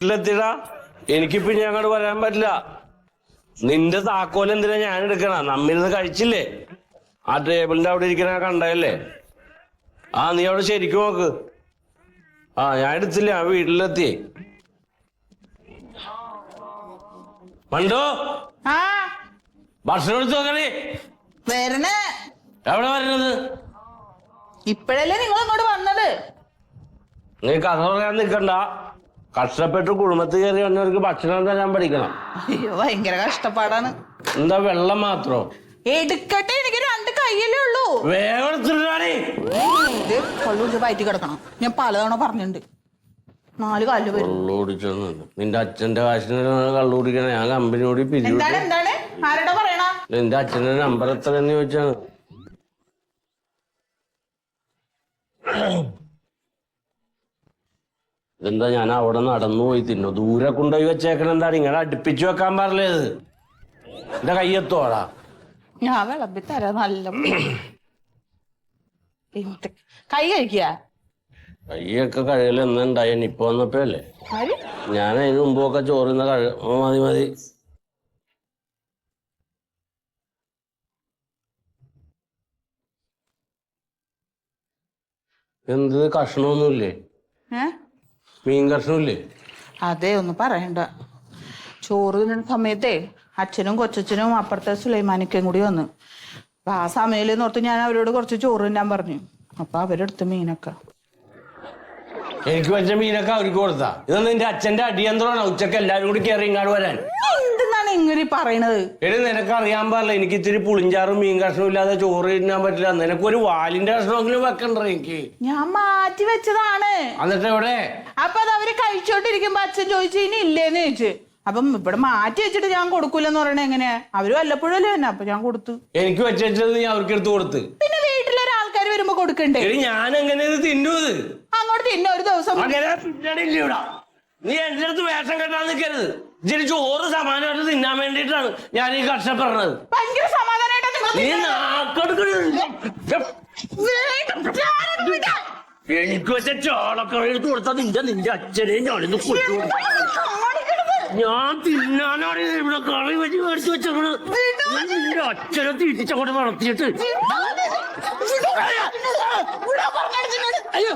വീട്ടിലെത്തിടാ. എനിക്കിപ്പോ ഇനി അങ്ങോട്ട് വരാൻ പറ്റില്ല. നിന്റെ താക്കോൽ എന്തിനാ ഞാൻ എടുക്കണ? നമ്മിരുന്ന് കഴിച്ചില്ലേ? ആ ടേബിളിന്റെ അവിടെ ഇരിക്കണ കണ്ടല്ലേ? ആ നീ അവിടെ ശരിക്കും നോക്ക്. ആ ഞാൻ എടുത്തില്ല, ഞാൻ വീട്ടിലെത്തി. മണ്ടോ ഭക്ഷണം എടുത്ത് നോക്കണേ. വരണേ. എവിടെ വരുന്നത്? ഇപ്പഴല്ലേ നിങ്ങൾ അങ്ങോട്ട് വന്നത്? നീ കഥ പറയാൻ നിൽക്കണ്ട. കഷ്ടപ്പെട്ട് കുടുംബത്തിൽ കയറി വന്നവർക്ക് ഭക്ഷണം തരാൻ പഠിക്കണം. അയ്യോ ഭയങ്കര കഷ്ടപ്പാടാണ്. എന്താ വെള്ളം മാത്രോ? എടുക്കട്ടെ, എനിക്ക് 2 കൈയല്ലേ ഉള്ളൂ. വേഗം എടുത്തിട്ടാണേ. കള്ളു പയറ്റി കിടക്കണം. ഞാൻ പലതവണ പറഞ്ഞിട്ടുണ്ട്. 4 കാലില് വരും. കള്ളുടിച്ചെന്ന് നിന്റെ അച്ഛന്റെ കാശിന് കള്ളു കുടിക്കണ. ഞാൻ കമ്പനിയോട് പിരിവിട്ടു. എന്താണ് ആരോടാ പറയണ? നിന്റെ അച്ഛന്റെ നമ്പർ എത്രയെന്ന് ചോദിച്ചാണ്. ഇതെന്താ ഞാൻ അവിടെ നടന്നു പോയി തിന്നു? ദൂരെ കൊണ്ടുപോയി വെച്ചേക്കണ എന്താണ്? ഇങ്ങനെ അടുപ്പിച്ചു വെക്കാൻ പറഞ്ഞത്. എന്റെ കയ്യെത്തോടാ. ഞാൻ വിളമ്പി തരാം. നല്ല കൈ കഴിക്കുക. കൈയൊക്കെ കഴുകൽ എന്നുണ്ടായി. ഇപ്പൊ വന്നപ്പോഴല്ലേ. ഞാൻ അതിന് മുമ്പൊക്കെ ചോറുന്ന മതി മതി. എന്ത് കഷ്ണമൊന്നുമില്ലേ? മീൻ കഷ്ണമില്ലേ? അതെ, ഒന്നും പറയണ്ട. ചോറ് തിന്നുന്ന സമയത്തേ അച്ഛനും കൊച്ചച്ഛനും അപ്പുറത്തെ സുലൈമാനിക്കയും കൂടി വന്നു. അപ്പൊ ആ സമയം ഓർത്ത് ഞാൻ അവരോട് കുറച്ച് ചോറ് തിന്നാൻ പറഞ്ഞു. അപ്പൊ അവരെടുത്ത് മീനൊക്കെ. എനിക്ക് വെച്ച മീനൊക്കെ അവർക്ക് കൊടുത്താ? ഇതൊന്നും നിന്റെ അച്ഛന്റെ അടിയന്തരമാണ്. ഉച്ചക്ക് എല്ലാരും കൂടി കയറി ഇങ്ങാട് വരാൻ. എന്തെന്നാണ് ഇങ്ങനെ പറയണത്? എടി നിനക്ക് അറിയാൻ പാടില്ല. എനിക്ക് ഇത്തിരി പുളിഞ്ചാറും മീൻ കഷ്ണവും ഇല്ലാതെ ചോറ് തിന്നാൻ പറ്റില്ല. നിനക്കൊരു വാലിന്റെ കഷ്ണമെങ്കിലും വെക്കണ്ട. എനിക്ക് ഞാൻ മാറ്റി വെച്ചതാണ്. എന്നിട്ട് എവിടെ? അപ്പൊ അത് അവര് കഴിച്ചോണ്ടിരിക്കുമ്പോ അച്ഛൻ ചോദിച്ചു ഇനി ഇല്ലേന്ന് ചോദിച്ചു. അപ്പം ഇവിടെ മാറ്റി വെച്ചിട്ട് ഞാൻ കൊടുക്കൂലെന്ന് പറയണേ എങ്ങനെയാ? അവര് വല്ലപ്പോഴല്ലേ തന്നെ. അപ്പൊ ഞാൻ കൊടുത്തു. എനിക്ക് വെച്ചത് നീ അവർക്ക് എടുത്ത് കൊടുത്ത്. പിന്നെ വീട്ടിലൊരാൾക്കാർ വരുമ്പോ കൊടുക്കണ്ടേ? ഞാൻ എങ്ങനെ തിന്നത്? അങ്ങോട്ട് തിന്ന ഒരു ദിവസം. നീ എന്റെ അടുത്ത് വേഷം കെട്ടാൻ നിൽക്കരുത്. ഇതിന് ചോറ് സമാനമായിട്ട് തിന്നാൻ വേണ്ടിയിട്ടാണ് ഞാൻ ഈ കഷ്ടപ്പെടുന്നത്. ഭയങ്കര സമാധാനമായിട്ട് എനിക്ക് വെച്ച ചോളൊക്കെ എടുത്ത് കൊടുത്താൽ നിന്റെ അച്ഛനെയും ഞാനിന്ന് കൊടുത്തു. ഞാൻ തിന്നാനാണ് ഇവിടെ കറി വെച്ച് മേടിച്ചു വെച്ചത്. നിന്റെ അച്ഛനെ തിരിച്ചങ്ങോട്ട് വളർത്തിയിട്ട് അയ്യോ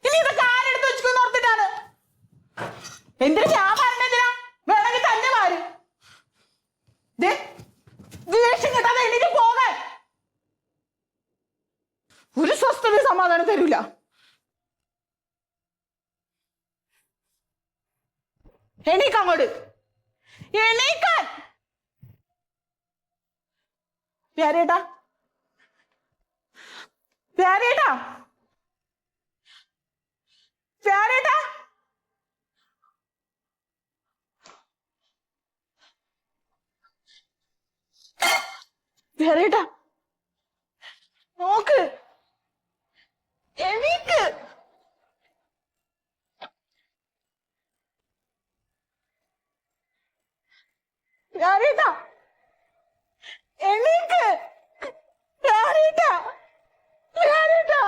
ഇനി ഇതൊക്കെ ആരെടുത്ത് വെച്ചിട്ട് ഓർത്തിട്ടാണ്? എന്തിനാ ഞാൻ പറഞ്ഞെന്തിനാ? വേണമെങ്കിൽ തന്നെ മാറി ദേഷ്യം കിട്ടാതെ എനിക്ക് പോകാൻ. ഒരു സ്വസ്ഥത സമാധാനം തരൂല. എണീക്കങ്ങോട്ട്, എണീക്കാൻ. പ്യാരേട്ടാ, പ്യാരേട്ടാ, പ്യാരേട്ടാ. പ്യാരേട്ടാ നോക്ക്, എണീക്ക്. പ്യാരേട്ടാ എണീക്ക്. പ്യാരേട്ടാ, പ്യാരേട്ടാ.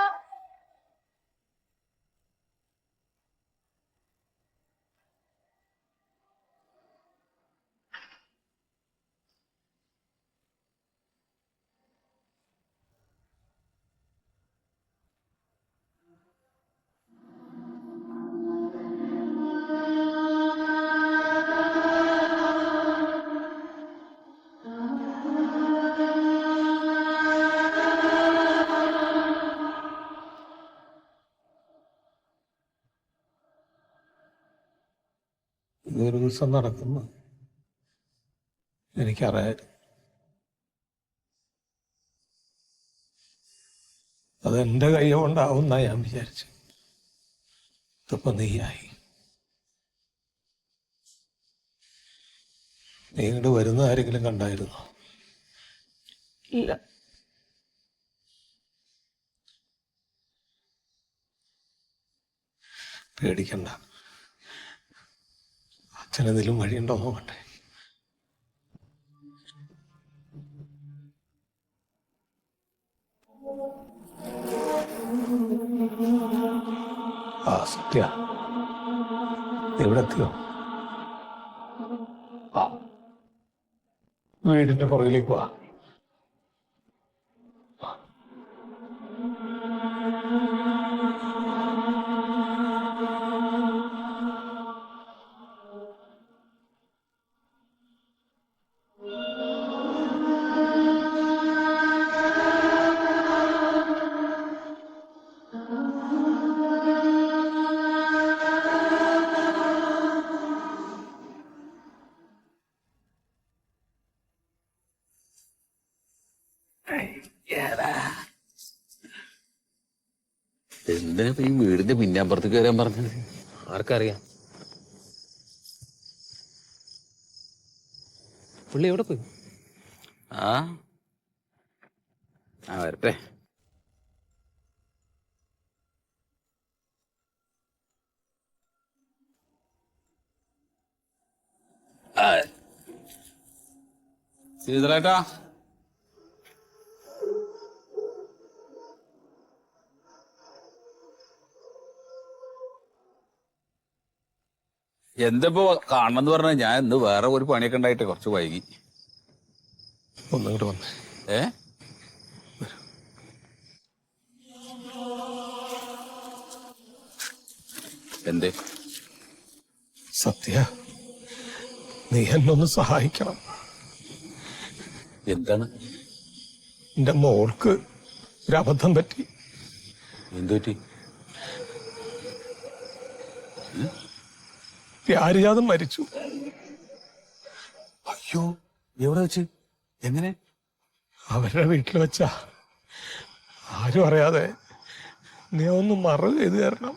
ഇതൊരു ദിവസം നടക്കുന്നു എനിക്കറിയാം. അതെന്റെ കൈ കൊണ്ടാവുന്ന ഞാൻ വിചാരിച്ചു. ഇതിപ്പോ നീയായി. നീ ഇങ്ങോട്ട് വരുന്ന ആരെങ്കിലും കണ്ടായിരുന്നോ? ഇല്ല. പേടിക്കണ്ട. അച്ഛനെന്തെങ്കിലും വഴിയുണ്ടോ നോക്കട്ടെ. ആ സത്യ, എവിടെ എത്തിയോ? ആ വീടിന്റെ പുറകിലേക്ക് വാ. എന്തിനാ ഈ വീടിന്റെ പിന്നാമ്പുറത്തേക്ക് വരാൻ പറഞ്ഞത്? ആർക്കറിയാം? പുള്ളി എവിടെ പോയി? ആ വരട്ടെ. ശ്രീധരേട്ടാ, എന്തിപ്പോ കാണണമെന്ന് പറഞ്ഞ ഞാൻ ഇന്ന് വേറെ ഒരു പണിയൊക്കെ ഉണ്ടായിട്ട് കുറച്ച് വൈകി. ഒന്നിങ്ങോട്ട് വന്നേ. ഏ എന്തേ? സത്യ, നീ എന്നൊന്ന് സഹായിക്കണം. എന്താണ്? എന്റെ മോൾക്ക് ഒരു അബദ്ധം പറ്റി. എന്തു പറ്റി? വ്യാരിജാതം മരിച്ചു. അയ്യോ, എവിടെ വെച്ച്? എങ്ങനെ? അവരുടെ വീട്ടിൽ വെച്ചാ. ആരും അറിയാതെ നീ ഒന്ന് മറവ് ചെയ്ത് തരണം.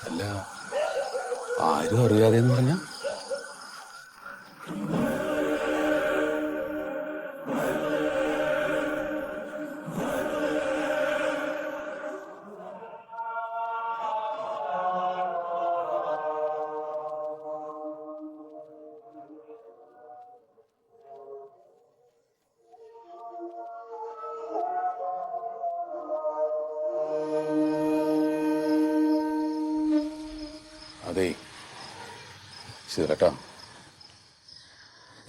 അല്ല, ആരും അറിയാതെ എന്ന് പറഞ്ഞ? അതെ ശരിട്ടാ,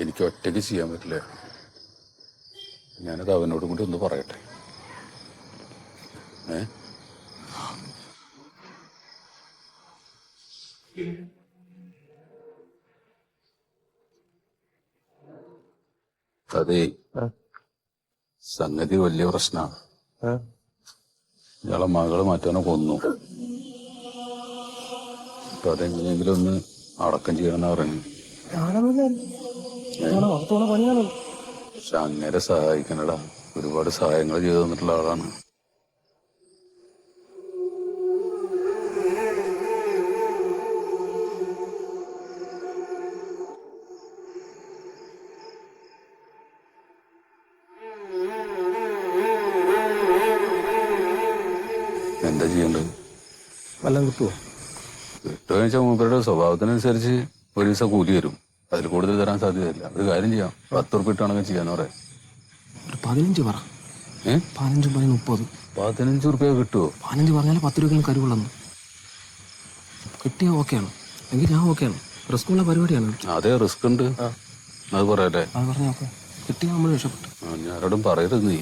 എനിക്ക് ഒറ്റയ്ക്ക് ചെയ്യാൻ പറ്റില്ല. ഞാനത് അവനോടും കൂടി ഒന്ന് പറയട്ടെ. അതെ, സംഗതി വലിയ പ്രശ്നമാണ്. ഇയാളെ മകള് മറ്റവനെ കൊന്നു. അപ്പൊ അതെങ്ങനെയെങ്കിലും ഒന്ന് അടക്കം ചെയ്യണമെന്നാ പറഞ്ഞു. പക്ഷെ അങ്ങനെ സഹായിക്കണടാ, ഒരുപാട് സഹായങ്ങൾ ചെയ്തു തന്നിട്ടുള്ള ആളാണ്. എന്താ ചെയ്യേണ്ടത്? വല്ലതും കിട്ടുമോ? കിട്ടുമെന്ന് വെച്ചാൽ മൂപ്പരുടെ സ്വഭാവത്തിനനുസരിച്ച് ഒരു ദിവസം കൂലി വരും. അതിൽ കൂടുതൽ തരാൻ സാധ്യതയില്ല. ഒരു കാര്യം ചെയ്യാം, 10 ഉറുപ്പിക ഇട്ടാണെങ്കിൽ ചെയ്യാന്ന് പറയാം. ഒരു 15 പറ. 15 പറയും 30. 15 ഉറുപ്പിക കിട്ടുമോ? 15 പറഞ്ഞാൽ 10 രൂപയ്ക്കും കരുവുള്ളെന്ന്. കിട്ടിയാൽ ഓക്കെയാണ്, എങ്കിൽ ഞാൻ ഓക്കെയാണ്. റിസ്ക് ഉള്ള പരിപാടിയാണ്. അതേ റിസ്ക് ഉണ്ട്, അത് പറയട്ടെ. അത് പറഞ്ഞാൽ ഓക്കെ. കിട്ടിയാൽ നമ്മൾ രക്ഷപ്പെട്ടു. ഞാനോടും പറയരുത് നീ.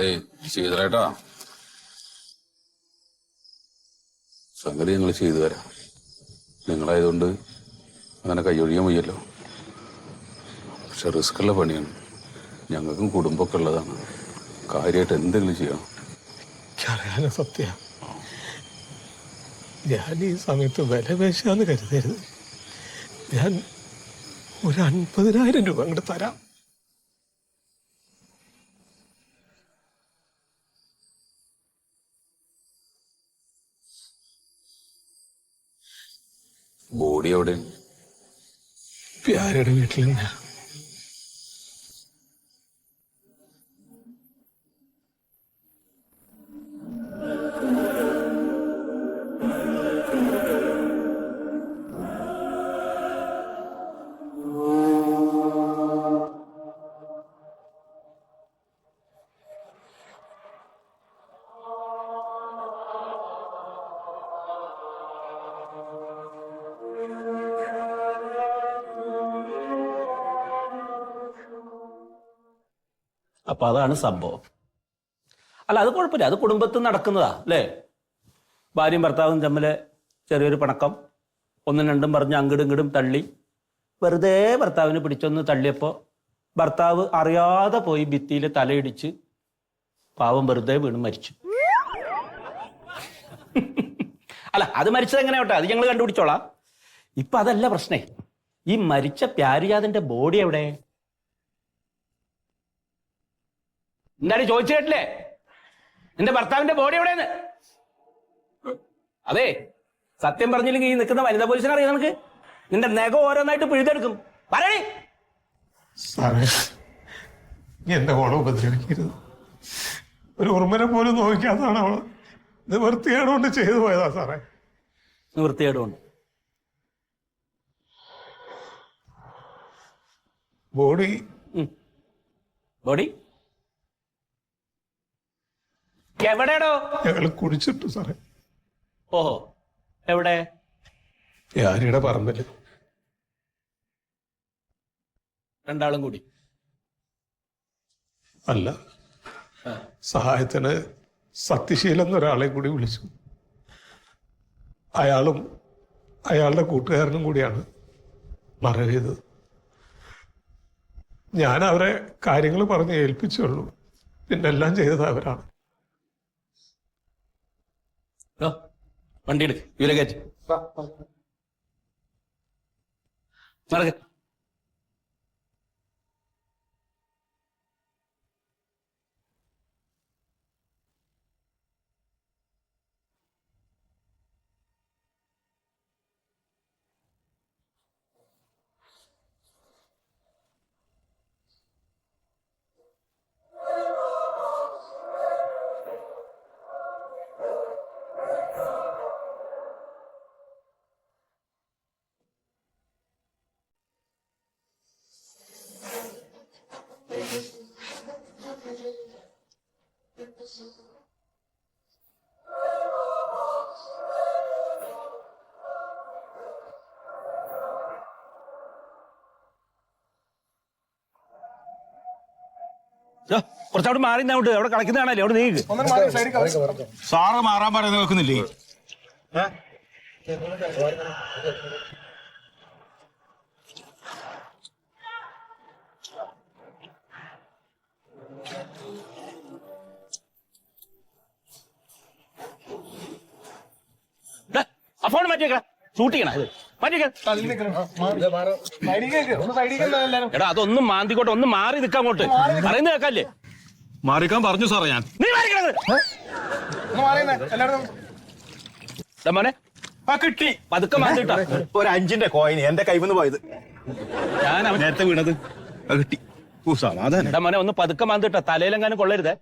ഏയ് ചെയ്തേട്ടാ, സംഗതി ഞങ്ങൾ ചെയ്തു തരാം. നിങ്ങളായതുകൊണ്ട് അങ്ങനെ കൈയൊഴിയാൻ വയ്യല്ലോ. പക്ഷെ റിസ്ക് ഉള്ള പണിയാണ്. ഞങ്ങൾക്കും കുടുംബമൊക്കെ ഉള്ളതാണ്. കാര്യമായിട്ട് എന്തെങ്കിലും ചെയ്യണം. എനിക്കറിയാലോ സത്യ, ഞാൻ ഈ സമയത്ത് വില പേശാന്ന് കരുതരുത്. ഞാൻ ഒരു 50,000 രൂപ അങ്ങോട്ട് തരാം. ബോഡി എവിടെ? പ്യാരയുടെ വീട്ടിൽ ഞാൻ അപ്പൊ അതാണ് സംഭവം. അല്ല, അത് കുഴപ്പമില്ല, അത് കുടുംബത്തിൽ നടക്കുന്നതാ അല്ലേ? ഭാര്യയും ഭർത്താവും തമ്മിൽ ചെറിയൊരു പിണക്കം, ഒന്നും രണ്ടും പറഞ്ഞ് അങ്ങടും ഇങ്ങടും തള്ളി, വെറുതെ ഭർത്താവിനെ പിടിച്ചൊന്ന് തള്ളിയപ്പോൾ ഭർത്താവ് അറിയാതെ പോയി ഭിത്തിയിൽ തലയിടിച്ച് പാവം വെറുതെ വീണ് മരിച്ചു. അല്ല, അത് മരിച്ചത് എങ്ങനെയാവട്ടെ, അത് ഞങ്ങൾ കണ്ടുപിടിച്ചോളാം. ഇപ്പൊ അതല്ല പ്രശ്നേ. ഈ മരിച്ച പ്യാരിജാതിന്റെ ബോഡി എവിടെ? എന്താണ് ചോദിച്ചു കേട്ടില്ലേ? നിന്റെ ഭർത്താവിന്റെ ബോഡി എവിടെയെന്ന്? അതെ, സത്യം പറഞ്ഞില്ലെങ്കിൽ ഈ നിൽക്കുന്ന വനിതാ പോലീസിനെ അറിയാം നമുക്ക്. നിന്റെ നഖം ഓരോന്നായിട്ട് പിഴുതെടുക്കും. പറയണേ. സാറേ, എന്റെ മോളെ ഉപദ്രവിക്കരുത്. ഒരു ഉറുമനെ പോലും നോക്കാത്തതാണ് അവള്. ഇത് വൃത്തികേടുകൊണ്ട് ചെയ്തു പോയതാ സാറേ. വൃത്തികേടുകൊണ്ട് ബോഡി ബോഡി എവിടെയാടോ? ഞങ്ങൾ കുടിച്ചിട്ടു സാറേ. ഓഹോ, എവിടെ? പ്യാരിയുടെ പറമ്പില്. രണ്ടാളും കൂടി? അല്ല, സഹായത്തിന് സത്യശീലൻ എന്നൊരാളെ കൂടി വിളിച്ചു. അയാളും അയാളുടെ കൂട്ടുകാരനും കൂടിയാണ് മറവ് ചെയ്തത്. ഞാൻ അവരെ കാര്യങ്ങൾ പറഞ്ഞ് ഏൽപ്പിച്ചുള്ളൂ, പിന്നെ എല്ലാം ചെയ്തത് അവരാണ്. വണ്ടി എടുക്ക്, ഇവരെ കയറ്റി നടക്ക്. കുറച്ചവിടെ മാറി അങ്ങോട്ട്. അവിടെ കളിക്കുന്നതാണല്ലേ, അവിടെ നീക്ക്. സാറ് മാറാൻ പറയുന്നത് വെക്കുന്നില്ലേ? ആ ഫോൺ മാറ്റി വെക്കണം, ഷൂട്ട് ചെയ്യണം. എടാ, അതൊന്നും മാന്തിക്കോട്ടെ, ഒന്ന് മാറി നിൽക്കാൻ അങ്ങോട്ട്. പറയുന്നത് കേൾക്കാല്ലേ? മാറിക്കാൻ പറഞ്ഞു സാറേ ഞാൻ. നീ മാറിക്കണത് മോനെ. ആ കിട്ടി. പതുക്കെ മാന്തിട്ടാ. ഒരു 5ന്റെ കോയിൻ എന്റെ കൈവന്ന് പോയത്. ഞാൻ നേരത്തെ വീണത് അത് കിട്ടി. ഓ സമാധാനം. എടാ മോനെ, ഒന്ന് പതുക്കെ മാന്തിട്ടാ, തലയിലെങ്ങാനും കൊള്ളരുതേ.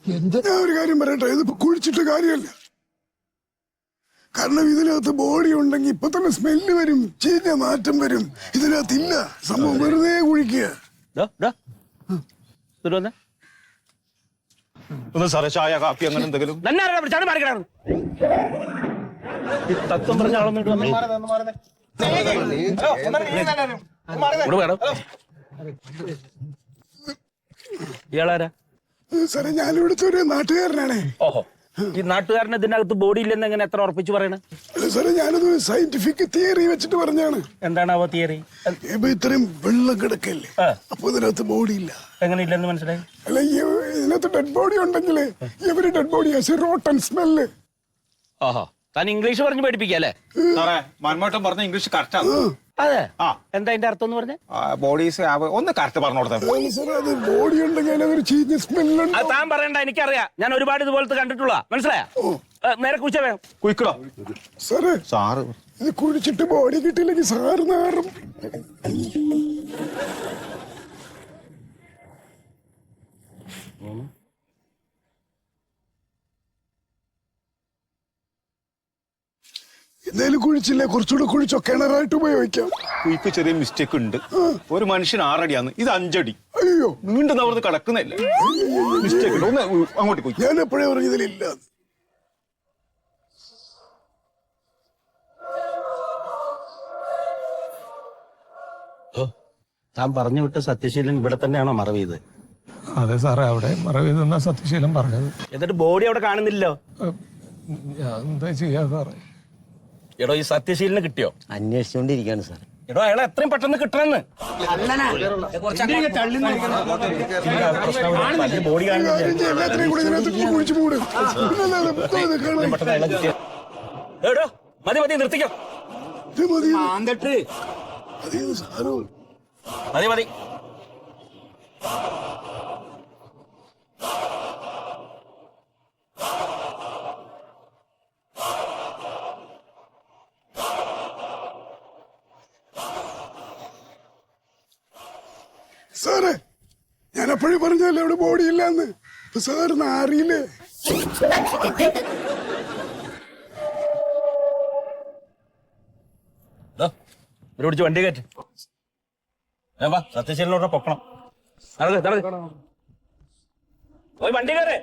ഞാൻ ഒരു കാര്യം പറയട്ടെ, ഇതിപ്പോ കുഴിച്ചിട്ട് കാര്യമല്ല. കാരണം ഇതിനകത്ത് ബോഡി ഉണ്ടെങ്കിൽ ഇപ്പൊ തന്നെ സ്മെല്ല് വരും, ചീഞ്ഞ നാറ്റം വരും. ഇതിനകത്തില്ല, സംഭവം വെറുതെ കുഴിക്കുക. ഒന്ന് സാറേ, ചായ കാപ്പി അങ്ങനെ എന്തെങ്കിലും. തത്വം പറഞ്ഞ ആളൊന്നും ഇയാളാരാ? സാറേ, ഞാനിവിടുത്തെ ഒരു നാട്ടുകാരനാണേ. ഓഹോ, ഈ നാട്ടുകാരന് ഇതിനകത്ത് ബോഡി ഇല്ലെന്ന് എങ്ങനെ എത്ര ഉറപ്പിച്ച് പറയണേ? അല്ല സാറേ, ഞാനത് സയന്റിഫിക് തിയറി വെച്ചിട്ട് പറഞ്ഞാണ്. എന്താണ് അവ തിയറി? ഇപ്പൊ ഇത്രയും വെള്ളം കിടക്കല്ലേ, അപ്പൊ ഇതിനകത്ത് ബോഡി ഇല്ല. എങ്ങനെ ഇല്ലെന്ന് മനസ്സിലായി? അല്ല, ഇതിനകത്ത് ഡെഡ് ബോഡി ഉണ്ടെങ്കിൽ ഇവര് ഡെഡ് ബോഡി റോട്ടൻ സ്മെല്ല്. ഓഹോ, താൻ ഇംഗ്ലീഷ് പറഞ്ഞ് പഠിപ്പിക്കല്ലേ? സാറേ, മന്മോട്ടം പറഞ്ഞ ഇംഗ്ലീഷ് കറക്റ്റാണ്. അതെ ആ. എന്താ അതിന്റെ അർത്ഥം എന്ന് പറഞ്ഞേ? ബോഡീസ് ഒന്ന് കറക്റ്റ് പറഞ്ഞു കൊടുത്താൽ അല്ല സാറേ അത് ബോഡി ഉണ്ടെങ്കിൽ അതിനൊരു ചീഞ്ഞ സ്മെല്ലുണ്ട്. അത് താൻ പറയണ്ട, എനിക്കറിയാം. ഞാൻ ഒരുപാട് ഇതുപോലത്തെ കണ്ടിട്ടുള്ള, മനസ്സിലായ? നേരെ കുച്ച വേണം. കുയിക്കടോ സാറേ സാറ് ഇത് കുഴിച്ചിട്ട് ബോഡി കിട്ടിയില്ലെങ്കിൽ സാറ് നാറും. എന്തായാലും കുഴിച്ചില്ലേ, കുറച്ചുകൂടെ കുഴിച്ചോ, കിണറായിട്ട് ഉപയോഗിക്കാം. കുയിക്ക് ചെറിയ മിസ്റ്റേക്ക് ഉണ്ട്. ഒരു മനുഷ്യൻ 6 അടിയാണ്, ഇത് 5 അടി. അയ്യോ വീണ്ടും അവിടുന്ന് കിടക്കുന്നില്ല. മിസ്റ്റേക്ക് ഉണ്ട്. ഒന്ന് അങ്ങോട്ട് പോയി. ഞാൻ എപ്പോഴേ പറഞ്ഞതിലില്ല. താൻ പറഞ്ഞു വിട്ട സത്യശീലൻ ഇവിടെ തന്നെയാണോ മറവ് ചെയ്ത്? അതെ സാറേ, അവിടെ മറവി നിന്നാ സത്യശീലം പറഞ്ഞത്. എന്നിട്ട് ബോഡി അവിടെ കാണുന്നില്ലല്ലോ. ഞാൻ എന്താ ചെയ്യാ സാറേ? എടോ, ഈ സത്യശീലന് കിട്ടിയോ? അന്വേഷിച്ചുകൊണ്ടിരിക്കുകയാണ് സാർ. എടോ, അയാളെ എത്രയും പെട്ടെന്ന് കിട്ടണമെന്ന്. ബോഡി കാണുന്നില്ല. എല്ലാത്തിനെയും കൂടെ ഇതിനകത്ത് കുഴിച്ചു മൂടും. എടോ, മതി മതി, നിർത്തിക്കോ. മതി മതി. സാറേ ഞാൻ അപ്പോഴേ പറഞ്ഞല്ലേ അവിടെ ബോഡി ഇല്ലാന്ന്. ഇപ്പൊ സാറിന് അറിയില്ലേ? പിടിച്ച് വണ്ടി കയറ്റി. വാ, സത്യശീലനോടെ പൊക്കണം. നടക്ക് നടക്ക്. വണ്ടി കയറേ.